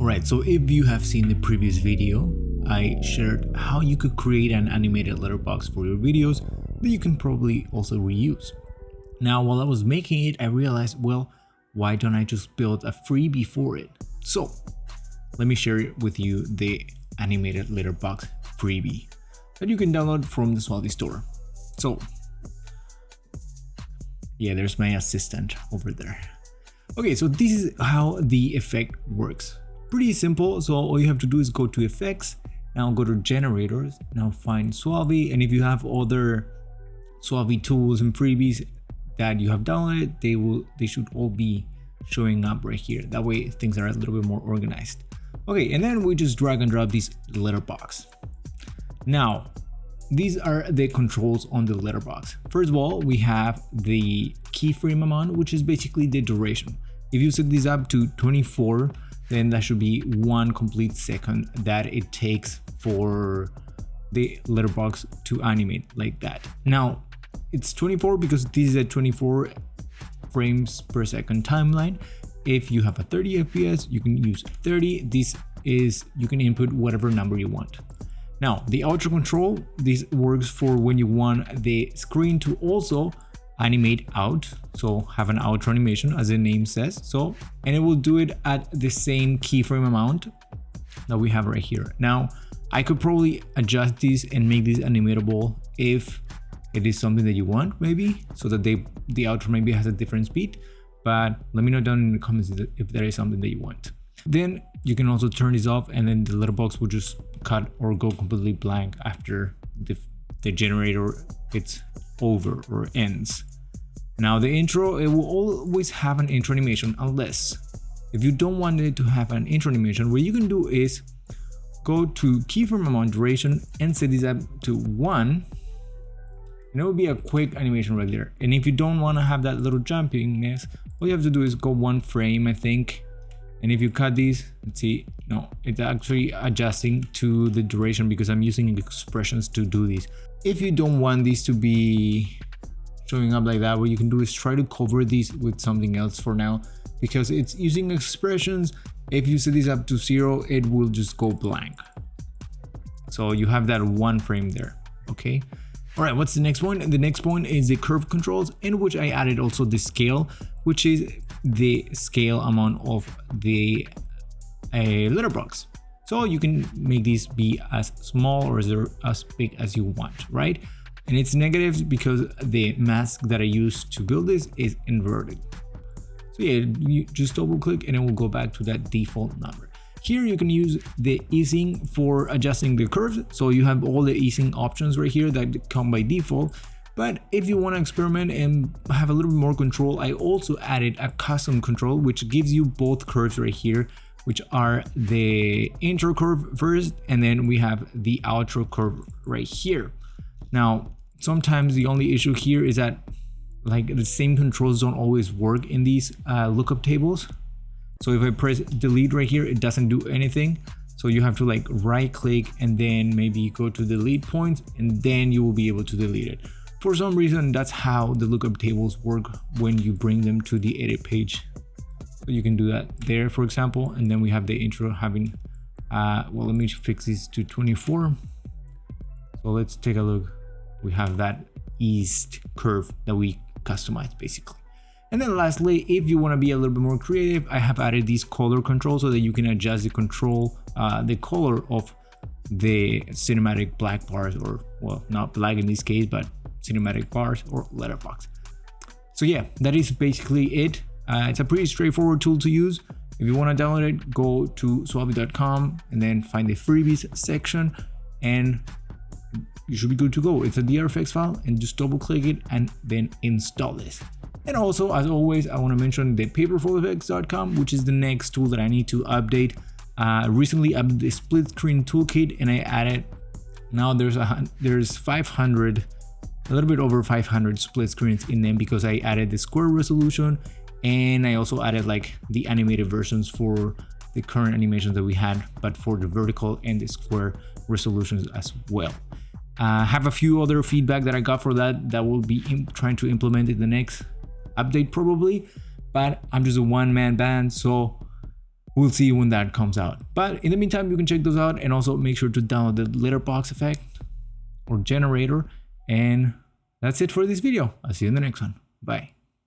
Alright, so if you have seen the previous video, I shared how you could create an animated letterbox for your videos that you can probably also reuse. Now, while I was making it, I realized, well, why don't I just build a freebie for it? So let me share with you the animated letterbox freebie that you can download from the SUALVI store. So yeah, there's my assistant over there. Okay, so this is how the effect works. Pretty simple. So all you have to do is go to effects, now go to generators, now find SUALVI, and if you have other SUALVI tools and freebies that you have downloaded, they should all be showing up right here. That way things are a little bit more organized. Okay, and then we just drag and drop this letterbox. Now these are the controls on the letterbox. First of all, we have the keyframe amount, which is basically the duration. If you set this up to 24, then that should be 1 complete second that it takes for the letterbox to animate like that. Now it's 24 because this is a 24 frames per second timeline. If you have a 30 FPS, you can use 30. This is, you can input whatever number you want. Now the outro control, this works for when you want the screen to also animate out, so have an outro animation as the name says. So, and it will do it at the same keyframe amount that we have right here. Now I could probably adjust this and make this animatable if it is something that you want, maybe, so that the outro maybe has a different speed. But let me know down in the comments if there is something that you want. Then you can also turn this off, and then the letterbox will just cut or go completely blank after the generator gets over or ends. Now the intro, it will always have an intro animation, unless if you don't want it to have an intro animation, what you can do is go to keyframe amount duration and set this up to 1, and it will be a quick animation right there. And if you don't want to have that little jumpiness, all you have to do is go 1 frame, I think. And if you cut these, let's see, no, it's actually adjusting to the duration because I'm using expressions to do this. If you don't want these to be showing up like that, what you can do is try to cover these with something else for now, because it's using expressions. If you set this up to 0, it will just go blank. So you have that 1 frame there. Okay. All right, what's the next point? The next point is the curve controls, in which I added also the scale, which is the scale amount of the letterbox. So you can make this be as small or as big as you want, right? And it's negative because the mask that I used to build this is inverted. So yeah, you just double click and it will go back to that default number. Here you can use the easing for adjusting the curves. So you have all the easing options right here that come by default. But if you want to experiment and have a little bit more control, I also added a custom control, which gives you both curves right here, which are the intro curve first, and then we have the outro curve right here. Now, sometimes the only issue here is that like the same controls don't always work in these lookup tables. So if I press delete right here, it doesn't do anything. So you have to like right click and then maybe go to delete points, and then you will be able to delete it. For some reason, that's how the lookup tables work when you bring them to the edit page. So you can do that there, for example, and then we have the intro having, well, let me fix this to 24. So let's take a look. We have that eased curve that we customized basically. And then lastly, if you want to be a little bit more creative, I have added these color controls so that you can adjust the control, the color of the cinematic black bars, or well, not black in this case, but cinematic bars or letterbox. So yeah, that is basically it. It's a pretty straightforward tool to use. If you want to download it, go to SUALVI.com and then find the freebies section, and you should be good to go. It's a DRFX file, and just double click it and then install this. And also, as always, I want to mention the paperfuleffects.com, which is the next tool that I need to update. Recently updated the split screen toolkit, and I added, now there's 500, a little bit over 500 split screens in them, because I added the square resolution, and I also added like the animated versions for the current animations that we had, but for the vertical and the square resolutions as well. Have a few other feedback that I got for that will be trying to implement in the next update probably, but I'm just a one-man band, so We'll see when that comes out. But in the meantime, you can check those out, and also make sure to download the letterbox effect or generator. And that's it for this video. I'll see you in the next one. Bye.